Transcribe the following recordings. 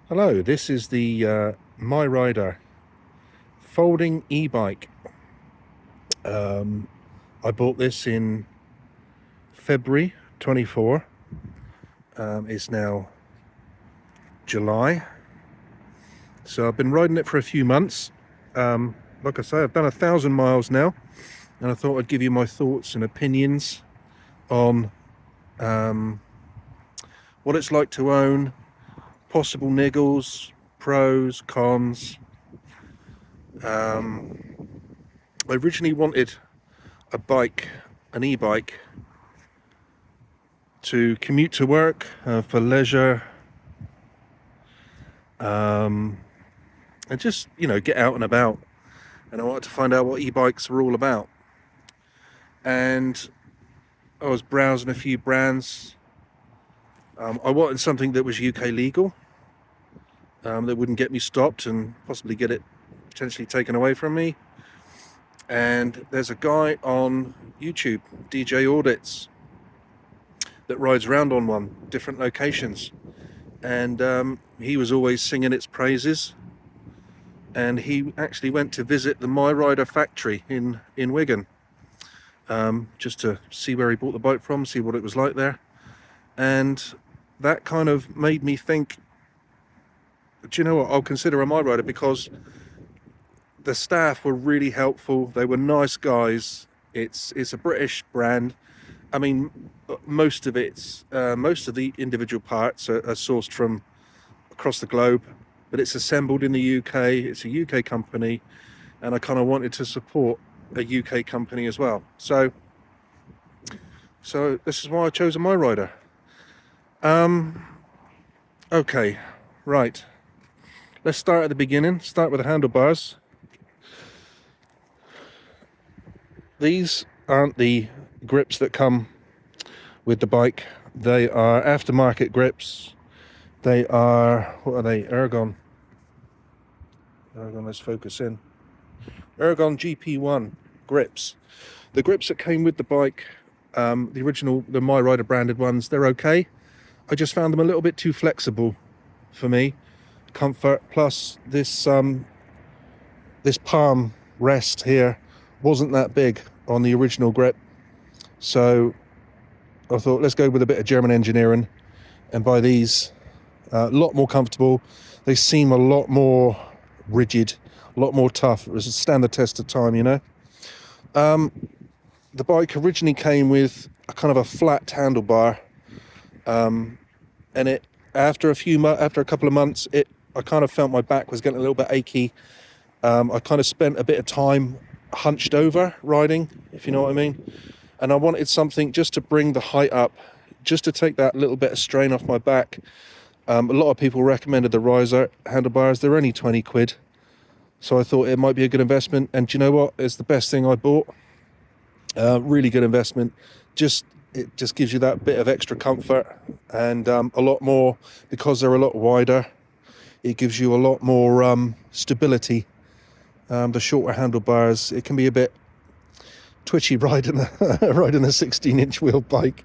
Hello, this is the MiRider folding e-bike. I bought this in February 24. It's now July. So I've been riding it for a few months. Like I say, I've done 1,000 miles now, and I thought I'd give you my thoughts and opinions on what it's like to own, possible niggles, pros, cons. I originally wanted a bike, an e-bike, to commute to work, for leisure, and just, get out and about. And I wanted to find out what e-bikes are all about. And I was browsing a few brands. I wanted something that was UK legal, that wouldn't get me stopped and possibly get it potentially taken away from me. And there's a guy on YouTube, DJ Audits, that rides around on one, different locations. And he was always singing its praises. And he actually went to visit the MiRider factory in Wigan, just to see where he bought the bike from, see what it was like there. And that kind of made me think, do you know what, I'll consider a MiRider, because the staff were really helpful. They were nice guys. It's a British brand. I mean, most of the individual parts are sourced from across the globe, but it's assembled in the UK. It's a UK company, and I kind of wanted to support a UK company as well. So this is why I chose a MiRider. Okay, right. Let's start at the beginning. Start with the handlebars. These aren't the grips that come with the bike. They are aftermarket grips. They are, what are they? Ergon, let's focus in. Ergon GP1 grips. The grips that came with the bike, the original, the MiRider branded ones, they're okay. I just found them a little bit too flexible for me. Comfort, plus this palm rest here wasn't that big on the original grip. So I thought, let's go with a bit of German engineering and buy these. A lot more comfortable. They seem a lot more rigid, a lot more tough. It was a stand the test of time, The bike originally came with a kind of a flat handlebar, and it after a couple of months, I kind of felt my back was getting a little bit achy. I kind of spent a bit of time hunched over riding, if you know what I mean. And I wanted something just to bring the height up, just to take that little bit of strain off my back. A lot of people recommended the riser handlebars. They're only 20 quid. So I thought it might be a good investment. And do you know what? It's the best thing I bought. Really good investment. It just gives you that bit of extra comfort, and a lot more, because they're a lot wider. It gives you a lot more stability. The shorter handlebars, it can be a bit twitchy riding a 16-inch wheel bike.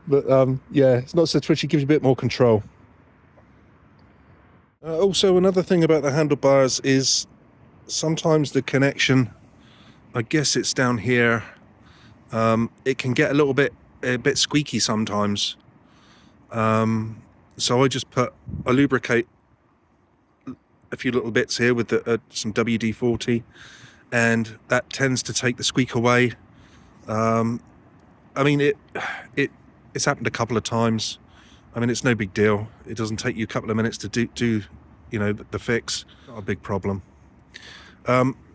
But yeah, it's not so twitchy. It gives you a bit more control. Also, another thing about the handlebars is sometimes the connection, I guess it's down here, it can get a bit squeaky sometimes. So I lubricate a few little bits here with some WD-40, and that tends to take the squeak away. I mean, it's happened a couple of times. I mean, it's no big deal. It doesn't take you a couple of minutes to do the fix. Not a big problem.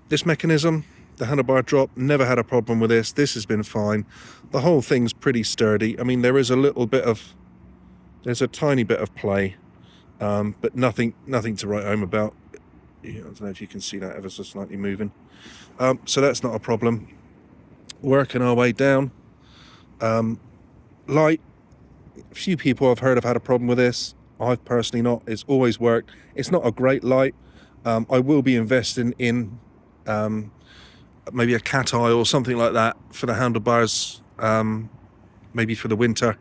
This mechanism, the handlebar drop, never had a problem with this. This has been fine. The whole thing's pretty sturdy. I mean, there's a tiny bit of play, but nothing to write home about. I don't know if you can see that ever so slightly moving. So that's not a problem. Working our way down. Light. A few people I've heard have had a problem with this. I've personally not. It's always worked. It's not a great light. I will be investing in maybe a cat eye or something like that for the handlebars, maybe for the winter.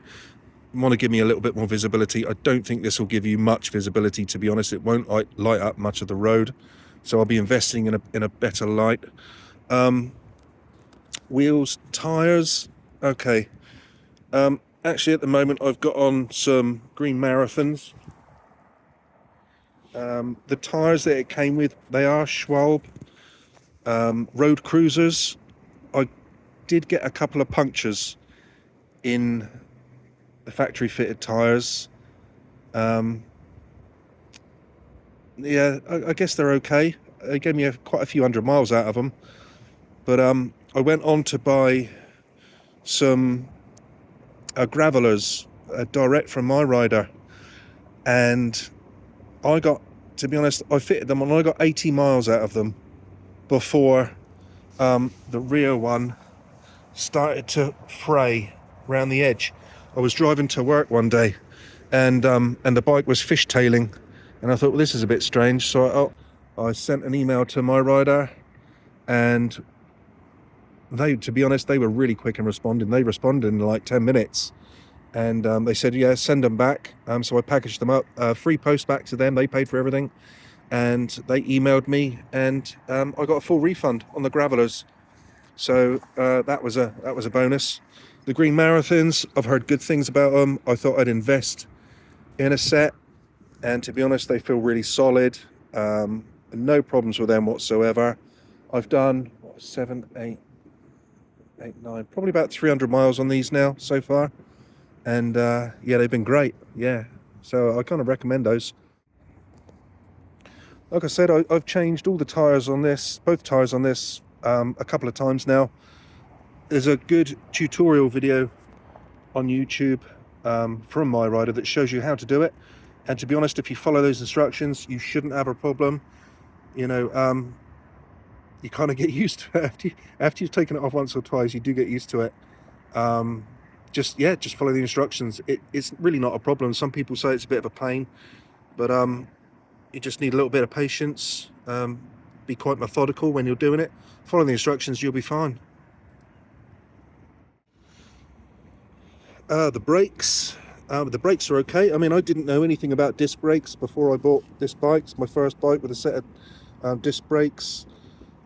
want to give me a little bit more visibility. I don't think this will give you much visibility, to be honest. It won't light up much of the road, so I'll be investing in a better light. Wheels, tires, okay. Actually, at the moment, I've got on some green marathons. The tires that it came with, they are Schwalbe road cruisers. I did get a couple of punctures in the factory fitted tires. Yeah, I guess they're okay. They gave me quite a few 100 miles out of them. But I went on to buy some gravelers direct from MiRider, and I got, to be honest, I fitted them and I got 80 miles out of them before the rear one started to fray around the edge. I was driving to work one day, and the bike was fishtailing, and I thought, well, this is a bit strange. So I sent an email to MiRider, and they, to be honest, they were really quick in responding. They responded in like 10 minutes, and they said, yeah, send them back. So I packaged them up, free post back to them. They paid for everything, and they emailed me, and I got a full refund on the gravelers. So that was a bonus. The green marathons, I've heard good things about them. I thought I'd invest in a set, and to be honest, they feel really solid. No problems with them whatsoever. I've done 7, 8, 9, probably about 300 miles on these now so far, and yeah, they've been great. Yeah, so I kind of recommend those. Like I said, I've changed all the tires on this, both tires on this, a couple of times now. There's a good tutorial video on YouTube from MiRider that shows you how to do it, and to be honest, if you follow those instructions, you shouldn't have a problem. You know, you kind of get used to it after you've taken it off once or twice. You do get used to it. Just follow the instructions. It's really not a problem. Some people say it's a bit of a pain, but you just need a little bit of patience. Be quite methodical when you're doing it. Follow the instructions, you'll be fine. The brakes are okay. I mean, I didn't know anything about disc brakes before I bought this bike. It's my first bike with a set of disc brakes.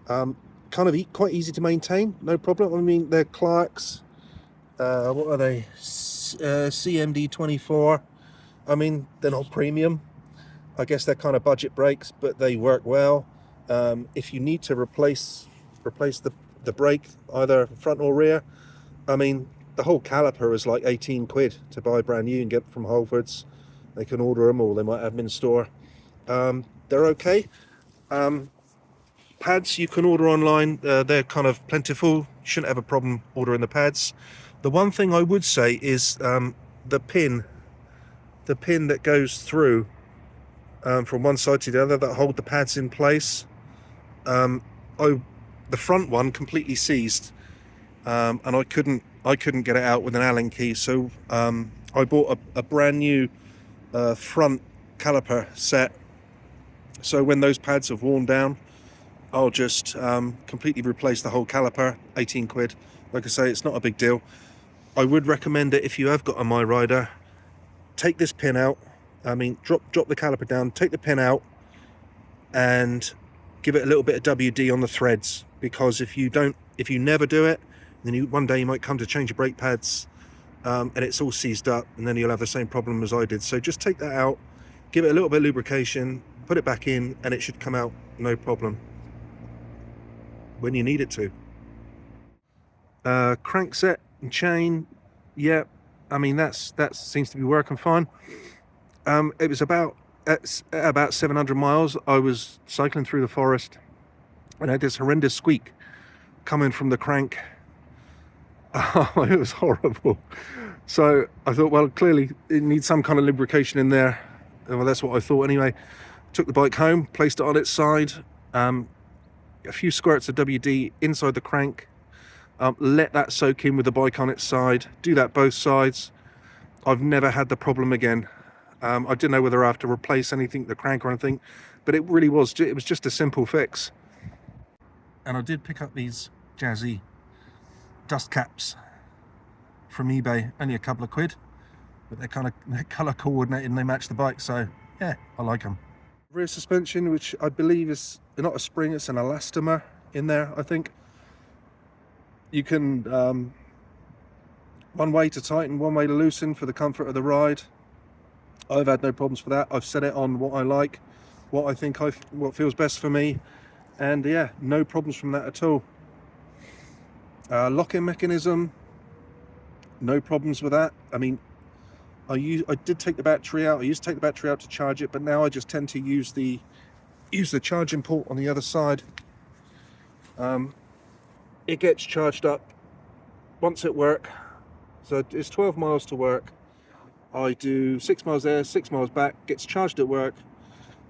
Kind of quite easy to maintain, no problem. I mean, they're Clark's. What are they? CMD 24. I mean, they're not premium. I guess they're kind of budget brakes, but they work well. If you need to replace the brake, either front or rear, I mean, the whole caliper is like 18 quid to buy brand new and get from Whole Foods. They can order them, or they might have them in store. They're okay. Pads you can order online. They're kind of plentiful. Shouldn't have a problem ordering the pads. The one thing I would say is the pin that goes through from one side to the other that hold the pads in place. The front one completely seized, and I couldn't get it out with an Allen key. So I bought a brand new front caliper set. So when those pads have worn down, I'll just completely replace the whole caliper. 18 quid. Like I say, it's not a big deal. I would recommend it if you have got a MiRider. Take this pin out. I mean, drop the caliper down, take the pin out, and give it a little bit of WD on the threads. Because if you never do it, then one day you might come to change your brake pads, and it's all seized up, and then you'll have the same problem as I did. So just take that out, give it a little bit of lubrication, put it back in, and it should come out no problem when you need it to. Crankset and chain, yeah, I mean that seems to be working fine. It was about 700 miles. I was cycling through the forest, and I had this horrendous squeak coming from the crank. Oh, it was horrible. So I thought, well, clearly it needs some kind of lubrication in there. Well, that's what I thought anyway. Took the bike home, placed it on its side, a few squirts of WD inside the crank, let that soak in with the bike on its side. Do that both sides. I've never had the problem again. I didn't know whether I have to replace anything, the crank or anything, but it really was. It was just a simple fix. And I did pick up these jazzy dust caps from eBay, only a couple of quid. but they're colour coordinated and they match the bike, so yeah, I like them. Rear suspension, which I believe is not a spring, it's an elastomer in there, I think. You can one way to tighten, one way to loosen for the comfort of the ride. I've had no problems for that. I've set it on what I like, what I think what feels best for me, and yeah, no problems from that at all. Lock-in mechanism, no problems with that. I mean, I did take the battery out. I used to take the battery out to charge it, but now I just tend to use the charging port on the other side. It gets charged up once at work, so it's 12 miles to work. I do 6 miles there, 6 miles back, gets charged at work.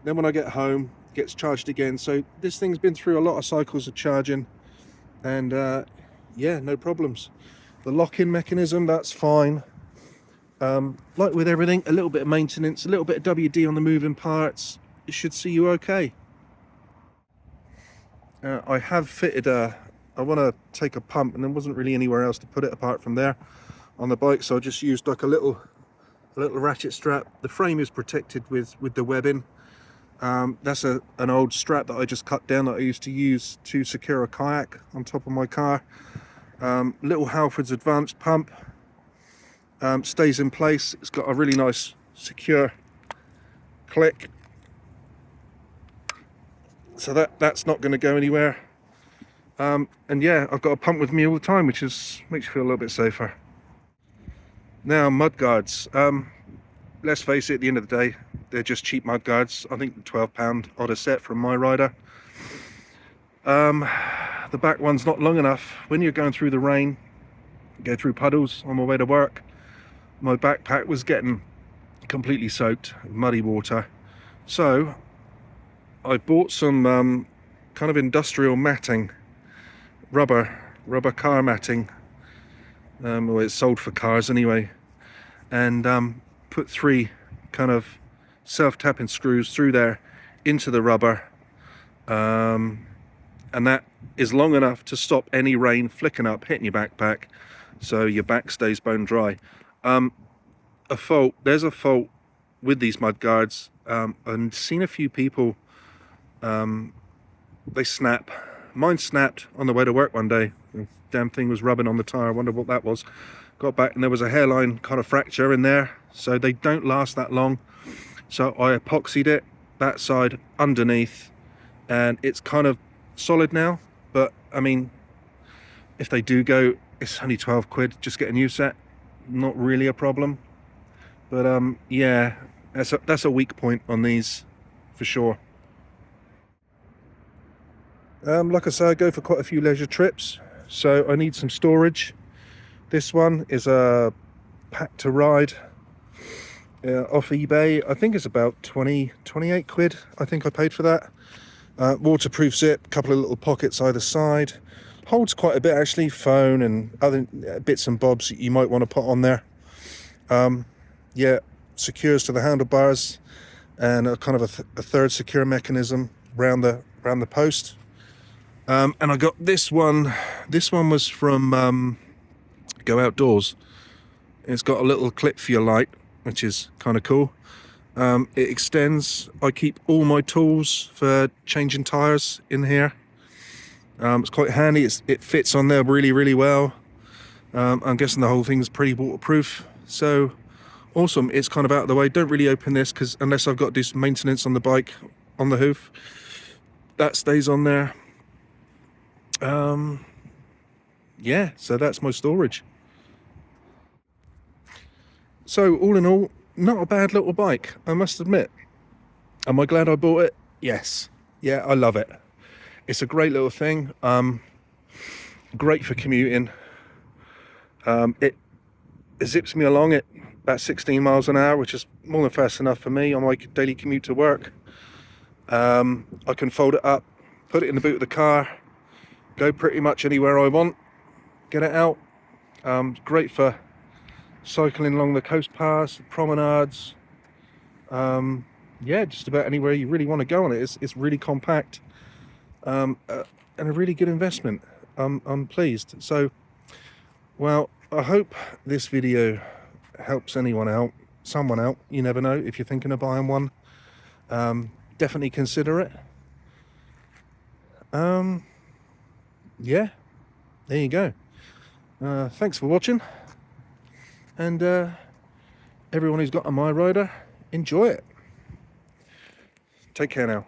Then when I get home, gets charged again. So this thing's been through a lot of cycles of charging, and yeah, no problems. The lock-in mechanism, that's fine. Like with everything, a little bit of maintenance, a little bit of WD on the moving parts, it should see you okay. I have fitted I want to take a pump, and there wasn't really anywhere else to put it apart from there on the bike, so I just used like a little ratchet strap. The frame is protected with the webbing. That's an old strap that I just cut down that I used to use to secure a kayak on top of my car. Little Halford's advanced pump, stays in place. It's got a really nice secure click, so that's not going to go anywhere. And yeah, I've got a pump with me all the time, which makes you feel a little bit safer. Now, mud guards. Let's face it, at the end of the day, they're just cheap mud guards. I think £12 odd a set from MiRider. The back one's not long enough. When you're going through the rain, go through puddles on my way to work, my backpack was getting completely soaked with muddy water. So I bought some kind of industrial matting, rubber car matting. Well, it's sold for cars anyway, and put 3 kind of self-tapping screws through there into the rubber, and that is long enough to stop any rain flicking up, hitting your backpack, so your back stays bone dry. There's a fault with these mud guards. I've seen a few people, they snap. Mine snapped on the way to work one day. The damn thing was rubbing on the tire. I wonder what that was. Got back and there was a hairline kind of fracture in there, so they don't last that long. So I epoxied it, that side underneath, and it's kind of solid now. But I mean, if they do go, it's only 12 quid, just get a new set, not really a problem. But yeah, that's a weak point on these for sure. Like I say, I go for quite a few leisure trips, so I need some storage. This one is a pack to ride off eBay. I think it's about 28 quid. I think I paid for that. Waterproof zip, a couple of little pockets either side. Holds quite a bit actually, phone and other bits and bobs that you might want to put on there. Yeah, secures to the handlebars, and a kind of a third secure mechanism round the post. And I got this one. This one was from Go Outdoors. It's got a little clip for your light, which is kind of cool. It extends. I keep all my tools for changing tires in here. It's quite handy. It fits on there really, really well. I'm guessing the whole thing's pretty waterproof. So awesome. It's kind of out of the way. Don't really open this because unless I've got to do some maintenance on the bike, on the hoof, that stays on there. Yeah, so that's my storage. So all in all, not a bad little bike, I must admit. Am I glad I bought it? Yes. Yeah, I love it. It's a great little thing. Great for commuting. It zips me along at about 16 miles an hour, which is more than fast enough for me on my daily commute to work. I can fold it up, put it in the boot of the car, go pretty much anywhere I want, get it out. Great for cycling along the coast paths, promenades, yeah, just about anywhere you really want to go on it. It's really compact, and a really good investment. I'm pleased. So, well, I hope this video helps anyone out, someone out, you never know, if you're thinking of buying one, definitely consider it. Yeah, there you go. Thanks for watching, and everyone who's got a MiRider, enjoy it. Take care now.